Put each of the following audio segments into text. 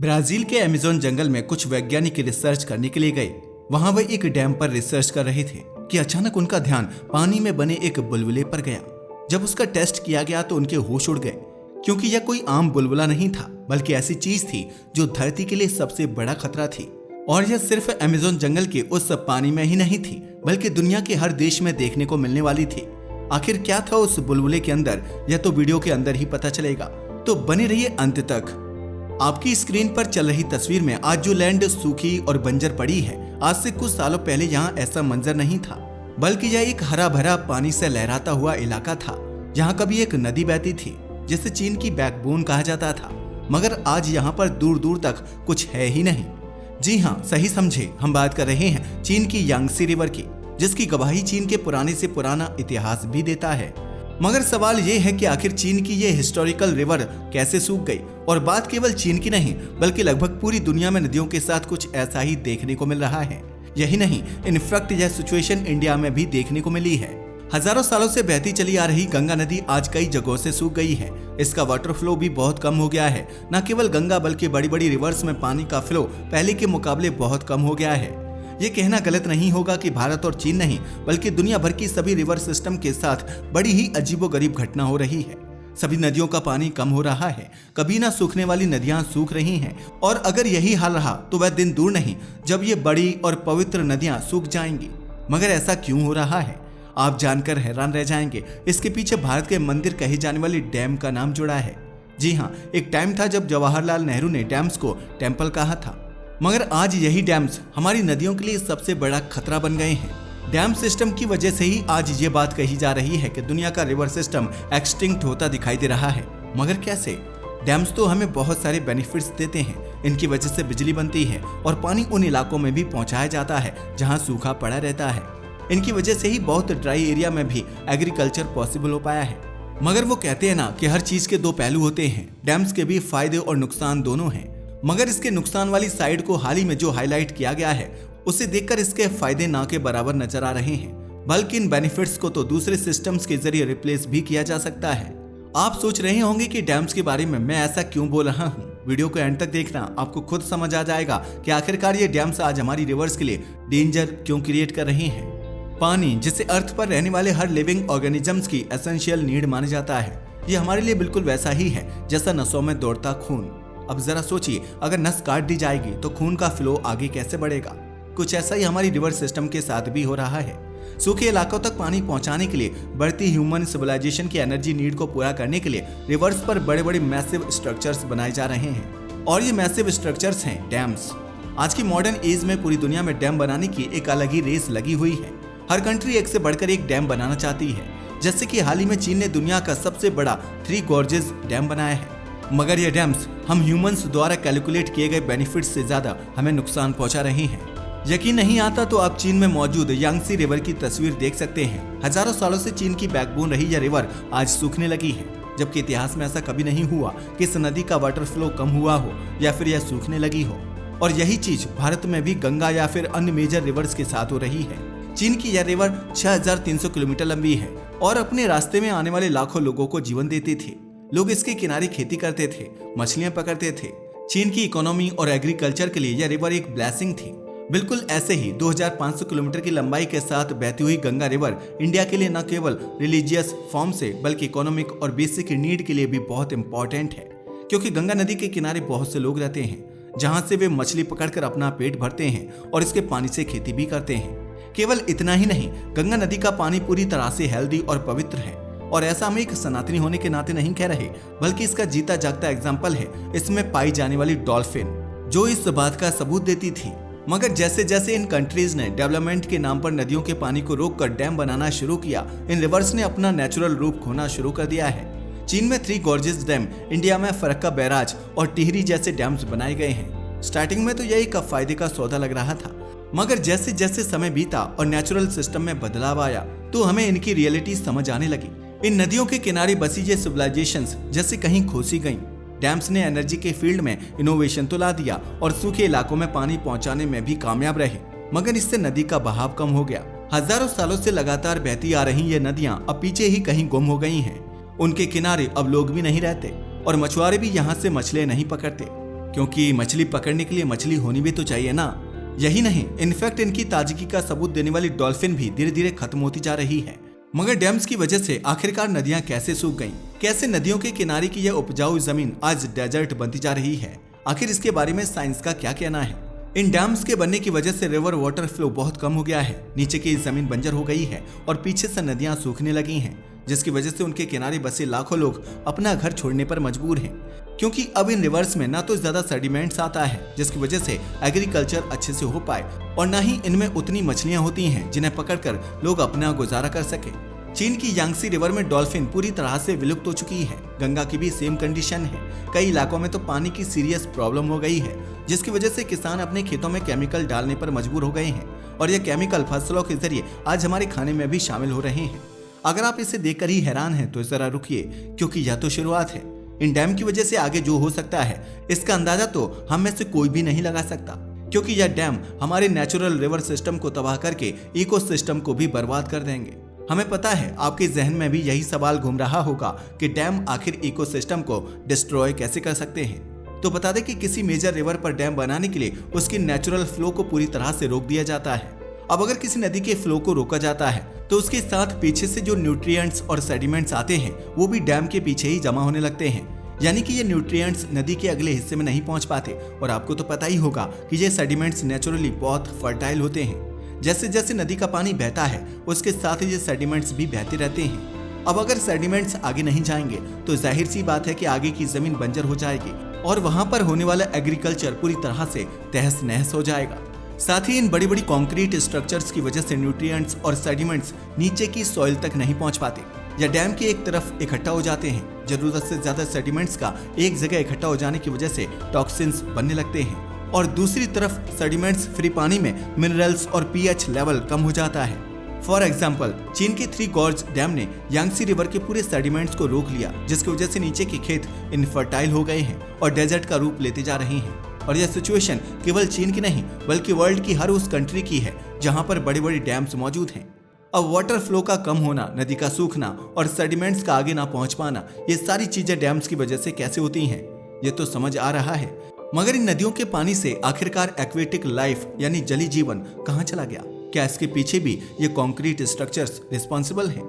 Brazil के Amazon जंगल में कुछ वैज्ञानिक रिसर्च करने के लिए गए। वहां वे एक डैम पर रिसर्च कर रहे थे कि अचानक उनका ध्यान पानी में बने एक बुलबुले पर गया। जब उसका टेस्ट किया गया तो उनके होश उड़ गए, क्योंकि यह कोई आम बुलबुला नहीं था, बल्कि ऐसी चीज थी जो धरती के लिए सबसे बड़ा खतरा थी। और यह सिर्फ अमेज़न जंगल के उस पानी में ही नहीं थी, बल्कि दुनिया के हर देश में देखने को मिलने वाली थी। आखिर क्या था उस बुलबुले के अंदर, यह तो वीडियो के अंदर ही पता चलेगा, तो बने रहिए अंत तक। आपकी स्क्रीन पर चल रही तस्वीर में आज जो लैंड सूखी और बंजर पड़ी है, आज से कुछ सालों पहले यहाँ ऐसा मंजर नहीं था, बल्कि यह एक हरा भरा पानी से लहराता हुआ इलाका था। यहाँ कभी एक नदी बहती थी जिसे चीन की बैकबोन कहा जाता था, मगर आज यहाँ पर दूर दूर तक कुछ है ही नहीं। जी हाँ, सही समझे, हम बात कर रहे हैं चीन की यांगसी रिवर की, जिसकी गवाही चीन के पुराने से पुराना इतिहास भी देता है। मगर सवाल ये है कि आखिर चीन की ये हिस्टोरिकल रिवर कैसे सूख गई। और बात केवल चीन की नहीं, बल्कि लगभग पूरी दुनिया में नदियों के साथ कुछ ऐसा ही देखने को मिल रहा है। यही नहीं, इनफैक्ट यह सिचुएशन इंडिया में भी देखने को मिली है। हजारों सालों से बहती चली आ रही गंगा नदी आज कई जगहों से सूख गई है। इसका वाटर फ्लो भी बहुत कम हो गया है। न केवल गंगा, बल्कि बड़ी बड़ी रिवर्स में पानी का फ्लो पहले के मुकाबले बहुत कम हो गया है। ये कहना गलत नहीं होगा कि भारत और चीन नहीं, बल्कि दुनिया भर की सभी रिवर सिस्टम के साथ बड़ी ही अजीबोगरीब घटना हो रही है। सभी नदियों का पानी कम हो रहा है, कभी ना सूखने वाली नदियां सूख रही हैं। और अगर यही हाल रहा तो वह दिन दूर नहीं जब ये बड़ी और पवित्र नदियां सूख जाएंगी। मगर ऐसा क्यों हो रहा है, आप जानकर हैरान रह जाएंगे। इसके पीछे भारत के मंदिर कही जाने वाली डैम का नाम जुड़ा है। जी हाँ, एक टाइम था जब जवाहरलाल नेहरू ने डैम्स को टेम्पल कहा था, मगर आज यही डैम्स हमारी नदियों के लिए सबसे बड़ा खतरा बन गए हैं। डैम सिस्टम की वजह से ही आज ये बात कही जा रही है कि दुनिया का रिवर सिस्टम एक्सटिंक्ट होता दिखाई दे रहा है। मगर कैसे? डैम्स तो हमें बहुत सारे बेनिफिट्स देते हैं। इनकी वजह से बिजली बनती है और पानी उन इलाकों में भी पहुंचाया जाता है जहां सूखा पड़ा रहता है। इनकी वजह से ही बहुत ड्राई एरिया में भी एग्रीकल्चर पॉसिबल हो पाया है। मगर वो कहते हैं ना कि हर चीज के दो पहलू होते हैं। डैम्स के भी फायदे और नुकसान दोनों हैं, मगर इसके नुकसान वाली साइड को हाल ही में जो हाईलाइट किया गया है, उसे देखकर इसके फायदे ना के बराबर नजर आ रहे हैं। बल्कि इन बेनिफिट्स को तो दूसरे सिस्टम्स के जरिए रिप्लेस भी किया जा सकता है। आप सोच रहे होंगे कि डैम्स के बारे में मैं ऐसा क्यों बोल रहा हूँ। वीडियो को एंड तक देखना, आपको खुद समझ आ जाएगा कि आखिरकार ये डैम्स आज हमारी रिवर्स के लिए डेंजर क्यों क्रिएट कर रहे हैं। पानी, जिसे अर्थ पर रहने वाले हर लिविंग ऑर्गेनिजम्स की एसेंशियल नीड माना जाता है, ये हमारे लिए बिल्कुल वैसा ही है जैसा नसों में दौड़ता खून। अब जरा सोचिए, अगर नस काट दी जाएगी तो खून का फ्लो आगे कैसे बढ़ेगा। कुछ ऐसा ही हमारी रिवर सिस्टम के साथ भी हो रहा है। सूखे इलाकों तक पानी पहुंचाने के लिए बढ़ती ह्यूमन सिविलाइजेशन की एनर्जी नीड को पूरा करने के लिए रिवर्स पर बड़े बड़े मैसिव स्ट्रक्चर्स बनाए जा रहे हैं। और ये मैसिव स्ट्रक्चर्स हैं डैम्स। आज की मॉडर्न एज में पूरी दुनिया में डैम बनाने की एक अलग ही रेस लगी हुई है। हर कंट्री एक से बढ़कर एक डैम बनाना चाहती है। जैसे कि हाल ही में चीन ने दुनिया का सबसे बड़ा 3 गॉर्जेस डैम बनाया है। मगर ये डैम्स हम ह्यूमंस द्वारा कैलकुलेट किए गए बेनिफिट्स से ज्यादा हमें नुकसान पहुंचा रहे हैं। यकीन नहीं आता तो आप चीन में मौजूद यांगसी रिवर की तस्वीर देख सकते हैं। हजारों सालों से चीन की बैकबोन रही यह रिवर आज सूखने लगी है, जबकि इतिहास में ऐसा कभी नहीं हुआ कि इस नदी का वाटर फ्लो कम हुआ हो या फिर यह सूखने लगी हो। और यही चीज भारत में भी गंगा या फिर अन्य मेजर रिवर्स के साथ हो रही है। चीन की यह रिवर 6300 किलोमीटर लंबी है और अपने रास्ते में आने वाले लाखों लोगों को जीवन देती थी। लोग इसके किनारे खेती करते थे, मछलियां पकड़ते थे। चीन की इकोनॉमी और एग्रीकल्चर के लिए यह रिवर एक ब्लेसिंग थी। बिल्कुल ऐसे ही 2500 किलोमीटर की लंबाई के साथ बहती हुई गंगा रिवर इंडिया के लिए न केवल रिलीजियस फॉर्म से, बल्कि इकोनॉमिक और बेसिक नीड के लिए भी बहुत इंपॉर्टेंट है। क्योंकि गंगा नदी के किनारे बहुत से लोग रहते हैं, जहां से वे मछली पकड़कर अपना पेट भरते हैं और इसके पानी से खेती भी करते हैं। केवल इतना ही नहीं, गंगा नदी का पानी पूरी तरह से हेल्दी और पवित्र है। और ऐसा हम एक सनातनी होने के नाते नहीं कह रहे, बल्कि इसका जीता जागता एग्जाम्पल है इसमें पाई जाने वाली डॉल्फिन, जो इस बात का सबूत देती थी। मगर जैसे जैसे इन कंट्रीज ने डेवलपमेंट के नाम पर नदियों के पानी को रोककर डैम बनाना शुरू किया, इन रिवर्स ने अपना नेचुरल रूप खोना शुरू कर दिया है। चीन में 3 गॉर्जेस डैम, इंडिया में फरक्का बैराज और टिहरी जैसे डैम्स बनाए गए हैं। स्टार्टिंग में तो यही एक फायदे का सौदा लग रहा था, मगर जैसे जैसे समय बीता और नेचुरल सिस्टम में बदलाव आया तो हमें इनकी रियलिटी समझ आने लगी। इन नदियों के किनारे बसी ये सिविलाइजेशंस जैसे कहीं खोसी गईं। डैम्स ने एनर्जी के फील्ड में इनोवेशन तो ला दिया और सूखे इलाकों में पानी पहुंचाने में भी कामयाब रहे, मगर इससे नदी का बहाव कम हो गया। हजारों सालों से लगातार बहती आ रही ये नदियां अब पीछे ही कहीं गुम हो गई हैं। उनके किनारे अब लोग भी नहीं रहते और मछुआरे भी यहाँ से मछलियां नहीं पकड़ते, क्योंकि मछली पकड़ने के लिए मछली होनी भी तो चाहिए ना। यही नहीं, इनफैक्ट इनकी ताजगी का सबूत देने वाली डॉल्फिन भी धीरे धीरे खत्म होती जा रही है। मगर डैम्स की वजह से आखिरकार नदियां कैसे सूख गईं? कैसे नदियों के किनारे की यह उपजाऊ जमीन आज डेजर्ट बनती जा रही है? आखिर इसके बारे में साइंस का क्या कहना है? इन डैम्स के बनने की वजह से रिवर वाटर फ्लो बहुत कम हो गया है, नीचे की जमीन बंजर हो गई है और पीछे से नदियां सूखने लगी हैं, जिसकी वजह से उनके किनारे बसे लाखों लोग अपना घर छोड़ने पर मजबूर हैं, क्योंकि अब इन रिवर्स में ना तो ज्यादा सेडिमेंट्स आता है जिसकी वजह से एग्रीकल्चर अच्छे से हो पाए, और ना ही इनमें उतनी मछलियां होती हैं जिन्हें पकड़कर लोग अपना गुजारा कर सके। चीन की यांगसी रिवर में डॉल्फिन पूरी तरह से विलुप्त हो चुकी है। गंगा की भी सेम कंडीशन है। कई इलाकों में तो पानी की सीरियस प्रॉब्लम हो गई है, जिसकी वजह से किसान अपने खेतों में केमिकल डालने पर मजबूर हो गए हैं, और ये केमिकल फसलों के जरिए आज हमारे खाने में भी शामिल हो रहे हैं। अगर आप इसे देखकर ही हैरान हैं तो जरा रुकिए, क्योंकि यह तो शुरुआत है। इन डैम की वजह से आगे जो हो सकता है इसका अंदाजा तो हम में से कोई भी नहीं लगा सकता, क्योंकि यह डैम हमारे नेचुरल रिवर सिस्टम को तबाह करके इकोसिस्टम को भी बर्बाद कर देंगे। हमें पता है आपके जहन में भी यही सवाल घूम रहा होगा कि डैम आखिर इकोसिस्टम को डिस्ट्रॉय कैसे कर सकते हैं। तो बता दें कि किसी मेजर रिवर पर डैम बनाने के लिए उसकी नेचुरल फ्लो को पूरी तरह से रोक दिया जाता है। अब अगर किसी नदी के फ्लो को रोका जाता है तो उसके साथ पीछे से जो न्यूट्रिएंट्स और सेडिमेंट्स आते हैं वो भी डैम के पीछे ही जमा होने लगते हैं, यानी कि ये न्यूट्रिएंट्स नदी के अगले हिस्से में नहीं पहुंच पाते। और आपको तो पता ही होगा कि ये सेडिमेंट्स नेचुरली बहुत फर्टाइल होते हैं। जैसे जैसे नदी का पानी बहता है उसके साथ ही ये सेडिमेंट्स भी बहते रहते हैं। अब अगर सेडिमेंट्स आगे नहीं जाएंगे तो जाहिर सी बात है कि आगे की जमीन बंजर हो जाएगी और वहां पर होने वाला एग्रीकल्चर पूरी तरह से तहस नहस हो जाएगा। साथ ही इन बड़ी बड़ी कंक्रीट स्ट्रक्चर्स की वजह से न्यूट्रिएंट्स और सेडिमेंट्स नीचे की सॉइल तक नहीं पहुंच पाते या डैम के एक तरफ इकट्ठा हो जाते हैं। जरूरत से ज्यादा सेडिमेंट्स का एक जगह इकट्ठा हो जाने की वजह से टॉक्सिन्स बनने लगते हैं, और दूसरी तरफ सेडिमेंट्स फ्री पानी में मिनरल्स और पीएच लेवल कम हो जाता है। फॉर एग्जाम्पल, चीन के 3 गॉर्ज डैम ने यांगसी रिवर के पूरे सेडिमेंट्स को रोक लिया, जिसकी वजह से नीचे के खेत इनफर्टाइल हो गए हैं और डेजर्ट का रूप लेते जा रहे हैं। और यह सिचुएशन केवल चीन की नहीं बल्कि वर्ल्ड की हर उस कंट्री की है जहां पर बड़े बड़े डैम्स मौजूद हैं। अब वाटर फ्लो का कम होना, नदी का सूखना और सेडिमेंट्स का आगे ना पहुंच पाना, ये सारी चीजें डैम्स की वजह से कैसे होती हैं, ये तो समझ आ रहा है। मगर इन नदियों के पानी से आखिरकार एक्वेटिक लाइफ यानी जली जीवन कहां चला गया? क्या इसके पीछे भी ये कंक्रीट स्ट्रक्चर्स रिस्पॉन्सिबल हैं?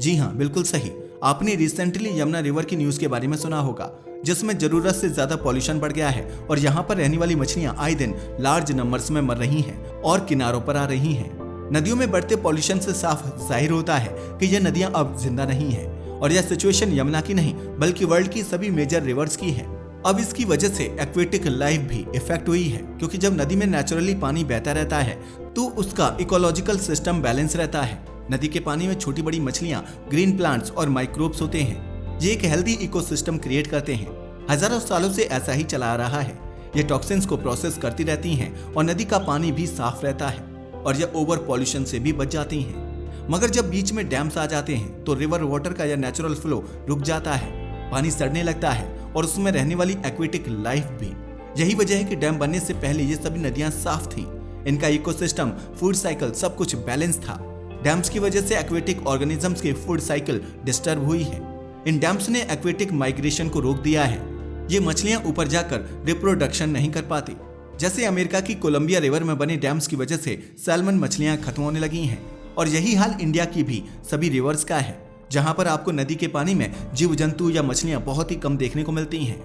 जी हाँ, बिल्कुल सही। आपने रिसेंटली यमुना रिवर की न्यूज के बारे में सुना होगा, जिसमें जरूरत से ज्यादा पॉल्यूशन बढ़ गया है और यहाँ पर रहने वाली मछलियां आए दिन लार्ज नंबर्स में मर रही हैं और किनारों पर आ रही हैं। नदियों में बढ़ते पॉल्यूशन से साफ जाहिर होता है कि यह नदियां अब जिंदा नहीं है, और यह सिचुएशन यमुना की नहीं बल्कि वर्ल्ड की सभी मेजर रिवर्स की है। अब इसकी वजह से एक्वेटिक लाइफ भी इफेक्ट हुई है, क्योंकि जब नदी में नेचुरली पानी बहता रहता है तो उसका इकोलॉजिकल सिस्टम बैलेंस रहता है। नदी के पानी में छोटी बड़ी मछलियां, ग्रीन प्लांट्स और माइक्रोब्स होते हैं। ये एक हेल्दी इकोसिस्टम क्रिएट करते हैं। हजारों सालों से ऐसा ही चला आ रहा है। ये टॉक्सिन्स को प्रोसेस करती रहती हैं और नदी का पानी भी साफ रहता है और यह ओवर पॉल्यूशन से भी बच जाती हैं। मगर जब बीच में डैम्स आ जाते हैं तो रिवर वाटर का यह नेचुरल फ्लो रुक जाता है, पानी सड़ने लगता है और उसमें रहने वाली एक्वेटिक लाइफ भी। यही वजह है कि डैम बनने से पहले ये सभी नदियां साफ थीं। इनका इकोसिस्टम, फूड साइकिल सब कुछ बैलेंस था। डैम्स की वजह से एक्वेटिक ऑर्गेनिजम्स की फूड साइकिल डिस्टर्ब हुई है। इन डैम्स ने एक्वेटिक माइग्रेशन को रोक दिया है। ये मछलियां ऊपर जाकर रिप्रोडक्शन नहीं कर पाती। जैसे अमेरिका की कोलंबिया रिवर में बने डैम्स की वजह से सैल्मन मछलियां खत्म होने लगी हैं, और यही हाल इंडिया की भी सभी रिवर्स का है, जहां पर आपको नदी के पानी में जीव जंतु या मछलियां बहुत ही कम देखने को मिलती हैं।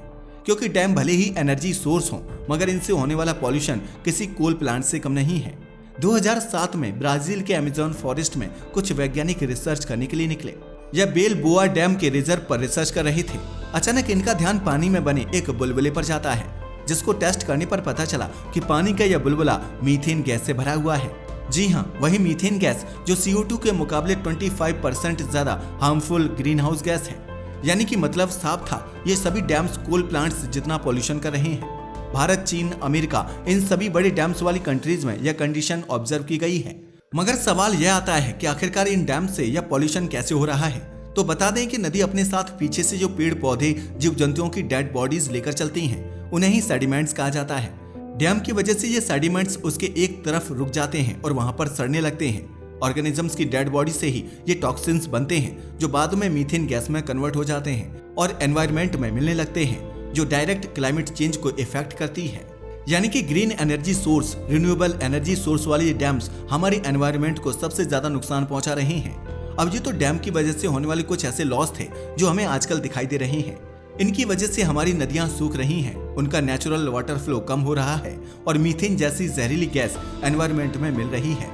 क्योंकि डैम भले ही एनर्जी सोर्स हो, मगर इनसे होने वाला पॉल्यूशन किसी कोल प्लांट से कम नहीं है। 2007 में ब्राजील के अमेज़न फॉरेस्ट में कुछ वैज्ञानिक रिसर्च करने के लिए निकले। यह बेल बोआ डैम के रिजर्व पर रिसर्च कर रहे थे। अचानक इनका ध्यान पानी में बने एक बुलबुले पर जाता है, जिसको टेस्ट करने पर पता चला कि पानी का यह बुलबुला मीथेन गैस से भरा हुआ है। जी हाँ, वही मीथेन गैस जो CO2 के मुकाबले 25% ज्यादा हार्मफुल ग्रीन हाउस गैस है। यानी कि मतलब साफ था, ये सभी डैम्स कोल प्लांट्स जितना पॉल्यूशन कर रहे हैं। भारत, चीन, अमेरिका, इन सभी बड़े डैम्स वाली कंट्रीज में यह कंडीशन ऑब्जर्व की गई है। मगर सवाल यह आता है कि आखिरकार इन डैम से यह पॉल्यूशन कैसे हो रहा है। तो बता दें कि नदी अपने साथ पीछे से जो पेड़ पौधे, जीव जंतुओं की डेड बॉडीज लेकर चलती हैं, उन्हें ही सेडिमेंट्स कहा जाता है। डैम की वजह से ये सेडिमेंट्स उसके एक तरफ रुक जाते हैं और वहां पर सड़ने लगते हैं। ऑर्गेनिजम्स की डेड बॉडी से ही ये टॉक्सिन्स बनते हैं, जो बाद में मीथेन गैस में कन्वर्ट हो जाते हैं और एनवायरनमेंट में मिलने लगते हैं। जो डायरेक्ट क्लाइमेट चेंज को इफेक्ट करती है। यानी कि green energy source, renewable energy source वाले डैम्स हमारे एनवायरनमेंट को सबसे ज्यादा नुकसान पहुंचा रहे हैं। अब ये तो डैम की वजह से होने वाले कुछ ऐसे लॉस थे जो हमें आजकल दिखाई दे रहे हैं। इनकी वजह से हमारी नदियां सूख रही हैं, उनका नेचुरल वाटर फ्लो कम हो रहा है और मीथेन जैसी जहरीली गैस एनवायरनमेंट में मिल रही है।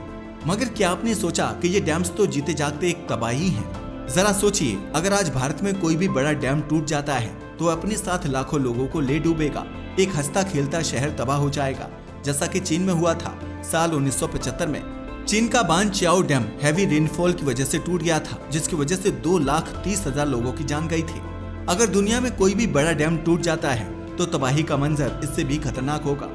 मगर क्या आपने सोचा कि ये डैम्स तो जीते जागते एक तबाही है। जरा सोचिए, अगर आज भारत में कोई भी बड़ा डैम टूट जाता है तो अपने साथ लाखों लोगों को ले डूबेगा। एक हंसता खेलता शहर तबाह हो जाएगा, जैसा कि चीन में हुआ था साल 1975 में। चीन का बानचियाओ डैम हैवी रेनफॉल की वजह से टूट गया था, जिसकी वजह से 2,30,000 लोगों की जान गई थी। अगर दुनिया में कोई भी बड़ा डैम टूट जाता है तो तबाही का मंजर इससे भी खतरनाक होगा।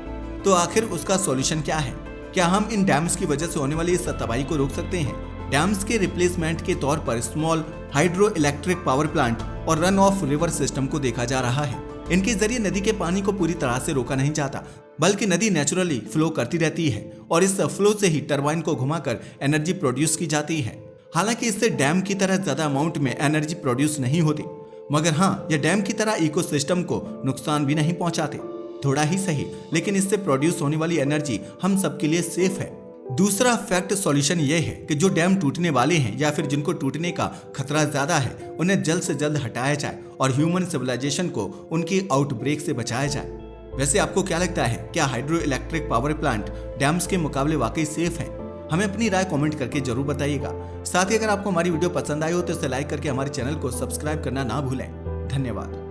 तो आखिर उसका सॉल्यूशन क्या है? क्या हम इन डैम्स की वजह से होने वाली इस तबाही को रोक सकते हैं? डैम्स के रिप्लेसमेंट के तौर पर small hydro electric power plant और रन ऑफ रिवर सिस्टम को देखा जा रहा है। इनके जरिए नदी के पानी को पूरी तरह से रोका नहीं जाता, बल्कि नदी नेचुरली फ्लो करती रहती है और इस फ्लो से ही टरबाइन को घुमाकर एनर्जी प्रोड्यूस की जाती है। हालांकि इससे डैम की तरह ज्यादा अमाउंट में एनर्जी प्रोड्यूस नहीं होती, मगर हाँ, यह डैम की तरह इकोसिस्टम को नुकसान भी नहीं पहुंचाते। थोड़ा ही सही, लेकिन इससे प्रोड्यूस होने वाली एनर्जी हम सबके लिए सेफ है। दूसरा फैक्ट सॉल्यूशन यह है कि जो डैम टूटने वाले हैं या फिर जिनको टूटने का खतरा ज्यादा है, उन्हें जल्द से जल्द हटाया जाए और ह्यूमन सिविलाइजेशन को उनकी आउटब्रेक से बचाया जाए। वैसे आपको क्या लगता है, क्या hydro electric power plant dams के मुकाबले वाकई सेफ है? हमें अपनी राय कमेंट करके जरूर बताइएगा। साथ ही अगर आपको हमारी वीडियो पसंद आई हो तो इसे लाइक करके हमारे चैनल को सब्सक्राइब करना ना भूलें। धन्यवाद।